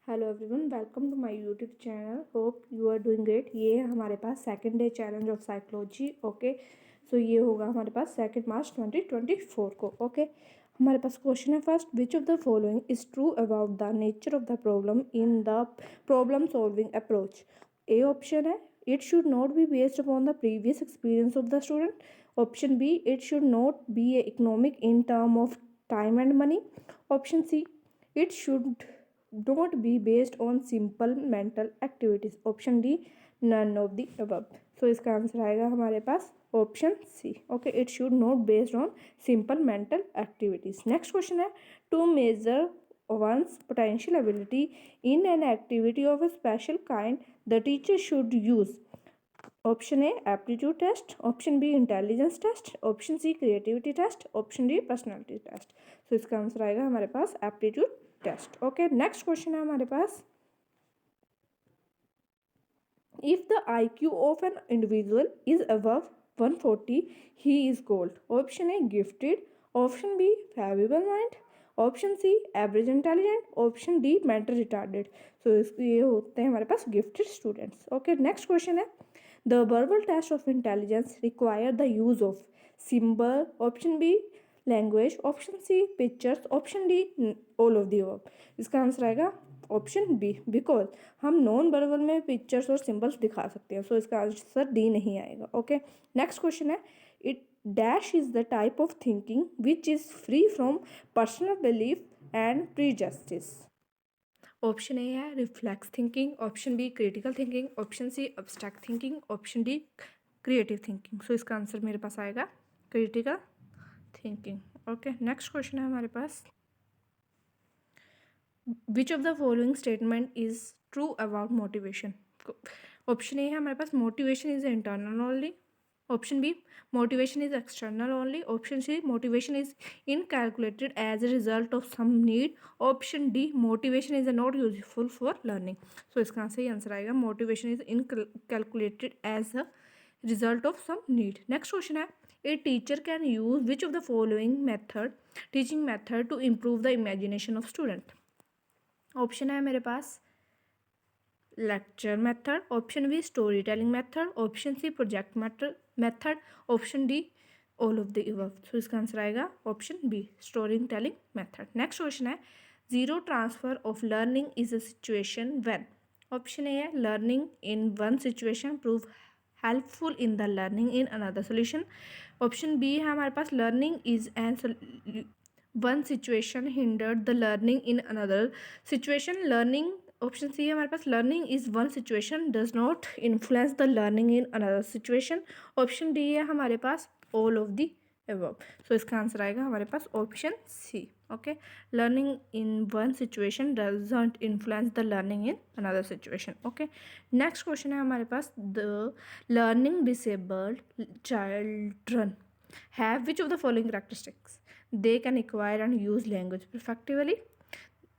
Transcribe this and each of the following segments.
Hello everyone, welcome to my YouTube channel. Hope you are doing great. ये है हमारे पास second day challenge of psychology. Okay, so ये होगा हमारे पास 2 मार्च 2024 को। ओके, हमारे पास क्वेश्चन है first, which of the following is true about the nature of the problem in the problem solving approach. A option है, it should not be based upon the previous experience of the student. Option B, it should not be economic in term of time and money. Option C, it should not be based on simple mental activities. Option D, none of the above. सो इसका answer आएगा हमारे पास option C. Okay, it should not based on simple mental activities. Next question है, to measure one's potential ability in an activity of a special kind, the teacher should use option A aptitude test, option B intelligence test, option C creativity test, option D personality test. So इसका answer आएगा हमारे पास aptitude test. Okay, next question है हमारे पास, if the IQ of an individual is above 140 he is called. Option A gifted, option B feeble mind, option C average intelligent, option D mental retarded. So ये होते हैं हमारे पास gifted students. Okay, next question है, the verbal test of intelligence require the use of symbol. Option B language, option C pictures, option D all of the above. इसका answer आएगा option B, because हम non verbal में pictures और symbols दिखा सकते हैं। So इसका answer D नहीं आएगा। ओके, नेक्स्ट क्वेश्चन है, it dash is the type of thinking which is free from personal belief and prejudice. Option A है reflex thinking, option B critical thinking, option C abstract thinking, option D creative thinking. So इसका answer मेरे पास आएगा critical thinking. Okay, next question है हमारे पास, which of the following statement is true about motivation. Option A है हमारे पास, motivation is internal only, option B motivation is external only, option C motivation is inculcated as a result of some need, option D motivation is not useful for learning. So इसका सही answer आएगा motivation is inculcated as a result of some need. Next question है, a teacher can use which of the following method teaching method to improve the imagination of student. Option है मेरे पास lecture method, option B story telling method, option C project method, option D all of the above. So इसका answer आएगा option B story telling method. Next question है, zero transfer of learning is a situation when. Option A है, learning in one situation prove helpful in the learning in another solution. Option B है हमारे पास, learning is an one situation hindered the learning in another situation. Learning, option C है हमारे पास, learning is one situation does not influence the learning in another situation. Option D है हमारे पास all of the above. So इसका answer आएगा हमारे पास option C. Okay, learning in one situation doesn't influence the learning in another situation. Okay, next question है हमारे पास, the learning disabled children have which of the following characteristics. they can acquire and use language perfectly,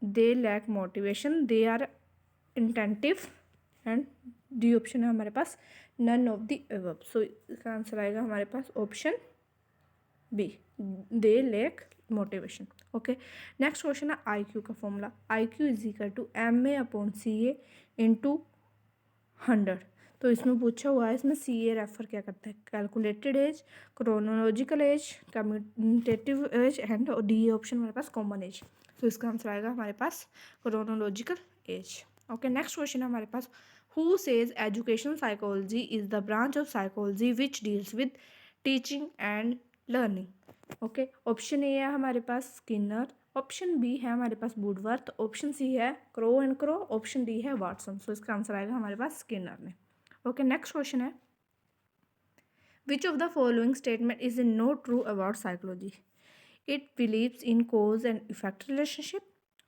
they lack motivation, they are inattentive, and D option है हमारे पास none of the above। सो इसका answer आएगा हमारे पास option B, they lack motivation। Okay, next question है IQ का formula, IQ is equal to MA/CA into 100। तो इसमें पूछा हुआ है, इसमें CA रेफर क्या करता है, calculated age, chronological age, commutative age, and D option हमारे पास कॉमन एज। तो इसका आंसर आएगा हमारे पास chronological age. Okay, next question है हमारे पास, who says education psychology is the branch of psychology which deals with teaching and learning. Okay, option A है हमारे पास स्किनर, ऑप्शन बी है हमारे पास वुडवर्थ, ऑप्शन सी है Crow and Crow, option D है वाटसन। सो इसका answer आएगा हमारे पास स्किनर ने। ओके, नेक्स्ट क्वेश्चन है, which of the following statement is not true about psychology. It believes in cause and effect relationship,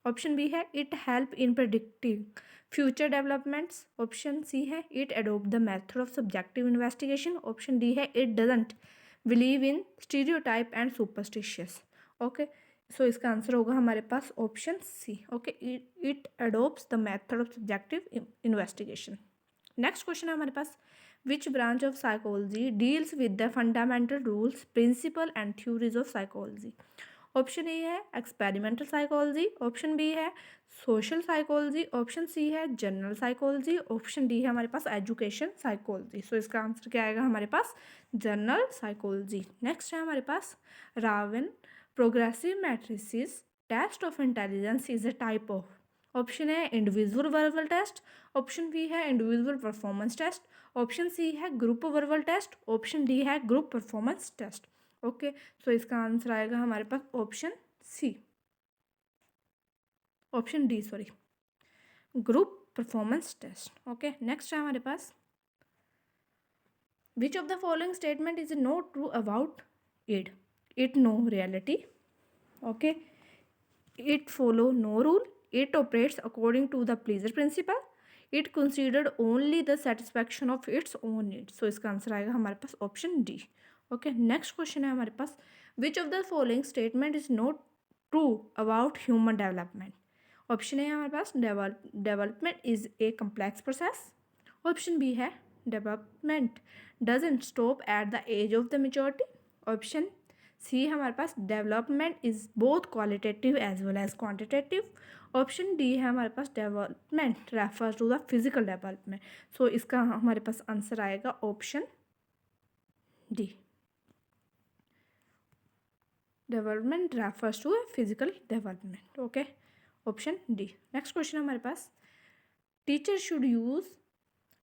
option B है it help in predicting future developments, option C है it adopt the method of subjective investigation, option D है it doesn't believe in stereotype and superstitious. Okay, so इसका answer होगा हमारे पास option C. Okay, it adopts the method of subjective investigation. Next question है हमारे पास, which branch of psychology deals with the fundamental rules principle and theories of psychology. Option A है experimental psychology, option B है social psychology, option C है general psychology, option D है हमारे पास education psychology. सो इसका answer क्या आएगा हमारे पास general psychology. Next है हमारे पास Raven progressive matrices test of intelligence is a type of. Option है individual verbal test, option B है individual performance test, option C है group verbal test, option D है group performance test. Okay, so इसका answer आएगा हमारे पास option C, option D sorry, group performance test. Okay, next है हमारे पास which of the following statement is not true about it. It no reality, okay, it follow no rule, it operates according to the pleasure principle, it considered only the satisfaction of its own needs। So इसका answer आएगा हमारे पास option D. Okay, next question है हमारे पास which of the following statement is not true about human development. Option A है हमारे पास development is a complex process, option B है development doesn't stop at the age of the maturity, option C हमारे पास development is both qualitative as well as quantitative, option D है हमारे पास development refers to the physical development. So इसका हमारे पास answer आएगा option D, development refers to physical development. Okay, option D. Next question हमारे पास teacher should use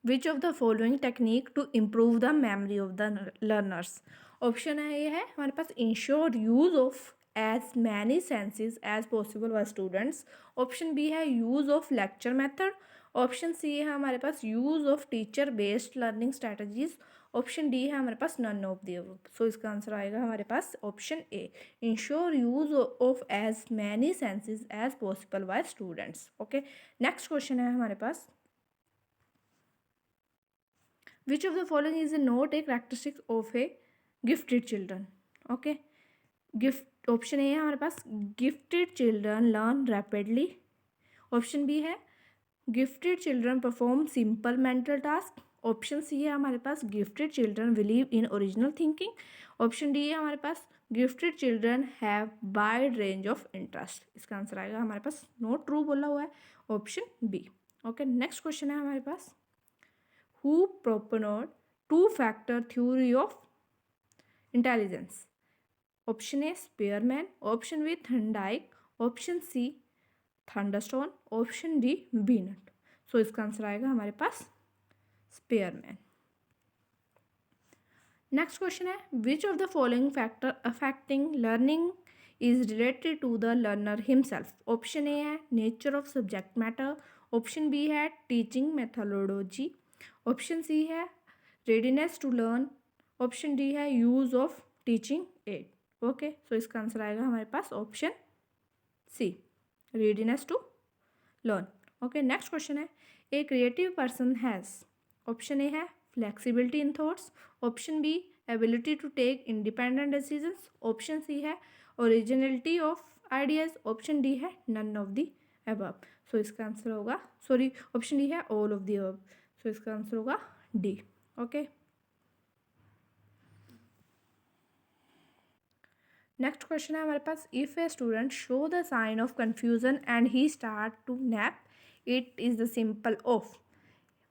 which of the following technique to improve the memory of the learners. Option है ये है हमारे पास ensure use of as many senses as possible by students, option B है use of lecture method, option C है हमारे पास use of teacher based learning strategies, option D है हमारे पास none of the above. So इसका answer आएगा हमारे पास option A, ensure use of as many senses as possible by students. Okay, next question है हमारे पास which of the following is not a characteristic of a gifted children. Okay, gift option A है हमारे पास gifted children learn rapidly, option B है gifted children perform simple mental task, option C है हमारे पास gifted children believe in original thinking, option D है हमारे पास gifted children have wide range of interest. इसका आंसर आएगा हमारे पास नॉट ट्रू बोला हुआ है option B. Okay, next question है हमारे पास who proponed two factor theory of intelligence. Option A Spearman, option B Thorndike, option C Thurstone, option D Binet. So इसका आंसर आएगा हमारे पास स्पेयरमैन। नेक्स्ट क्वेश्चन है which of the following factor affecting learning is related to the learner himself. Option A है nature of subject matter, option B है teaching methodology, option C है readiness to learn, option D है use of teaching aid. Okay, so इसका answer आएगा हमारे पास option C, readiness to learn. Okay, next question है a creative person has, option A है flexibility in thoughts, option B ability to take independent decisions, option C है originality of ideas, option D है none of the above. So इसका answer होगा sorry option D है all of the above. So इसका answer होगा D. Okay, next question है हमारे पास if a student show the sign of confusion and he start to nap it is the simple of.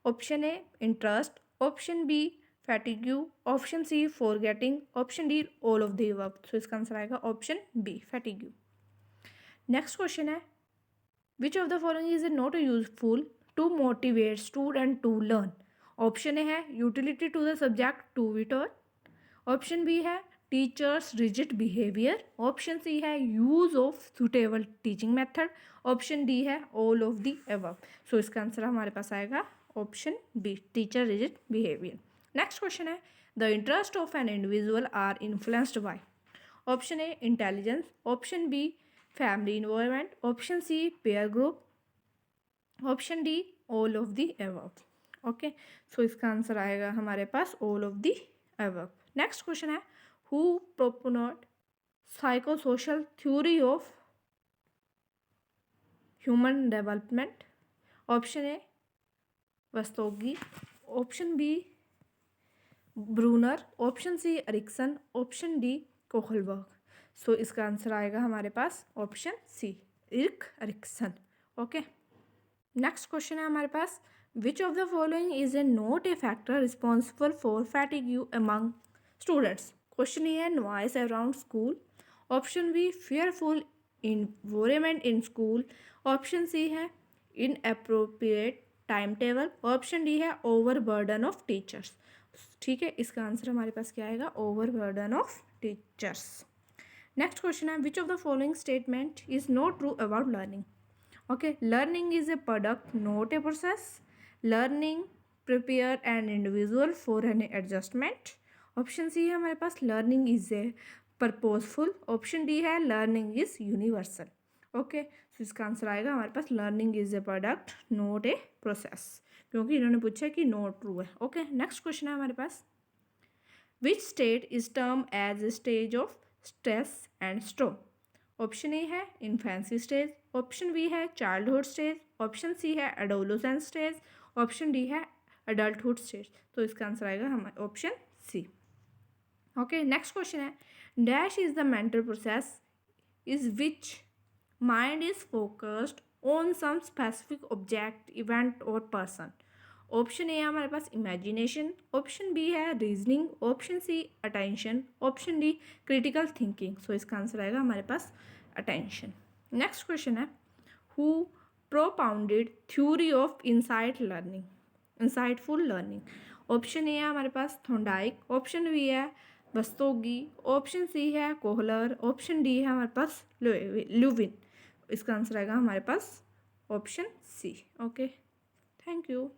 Option A interest, option B fatigue, option C forgetting, option D all of the above. So इसका answer आएगा option B fatigue. Next question है which of the following is not useful to motivate student to learn. Option A है utility to the subject to be taught, option B है teachers rigid behaviour, option C है use of suitable teaching method, option D है all of the above. So इसका answer हमारे पास आएगा option B, teacher rigid behaviour. Next question है the interest of an individual are influenced by. Option A intelligence, option B family environment, option C peer group, option D all of the above. Okay, so इसका answer आएगा हमारे पास all of the above. Next question है who proponed psychosocial theory of human development। Option A वस्तोगी, option B Bruner, option C Erikson, option D Kohlberg. So इसका answer आएगा हमारे पास option C, Erik Erikson. Okay, next question है हमारे पास, which of the following is a not a factor responsible for fatigue among students. Question ये है, noise around school, option B fearful environment in school, option C है inappropriate time table, option D है overburden of teachers. ठीक है, इसका answer हमारे पास क्या आएगा, overburden of teachers. Next question है, which of the following statement is not true about learning. Okay, learning is a product not a process, learning prepare an individual for an adjustment, option C है हमारे पास learning is a purposeful, option D है learning is universal. Okay, so इसका answer आएगा हमारे पास learning is a product not a process, क्योंकि इन्होंने पूछा कि नॉट ट्रू है। ओके, नेक्स्ट क्वेश्चन है हमारे पास, which state is term as a stage of stress and storm. Option A है इन्फेंसी स्टेज, ऑप्शन बी है चाइल्डहुड स्टेज, ऑप्शन सी है एडोलसेंस स्टेज, ऑप्शन डी है अडल्टहुड स्टेज। तो इसका आंसर आएगा हमारा option C. Okay, next question है, dash is the mental process is which mind is focused on some specific object event और person. Option A है हमारे पास इमेजिनेशन, ऑप्शन बी है reasoning, option C attention, option D critical thinking. So इसका answer आएगा हमारे पास attention. Next question है, who propounded theory of insightful learning. Option A है हमारे पास थॉर्नडाइक, ऑप्शन बी है बस्तोगी, ऑप्शन सी है कोहलर, ऑप्शन डी है हमारे पास ल्यूविन। इसका आंसर आएगा हमारे पास option C. Okay, thank you.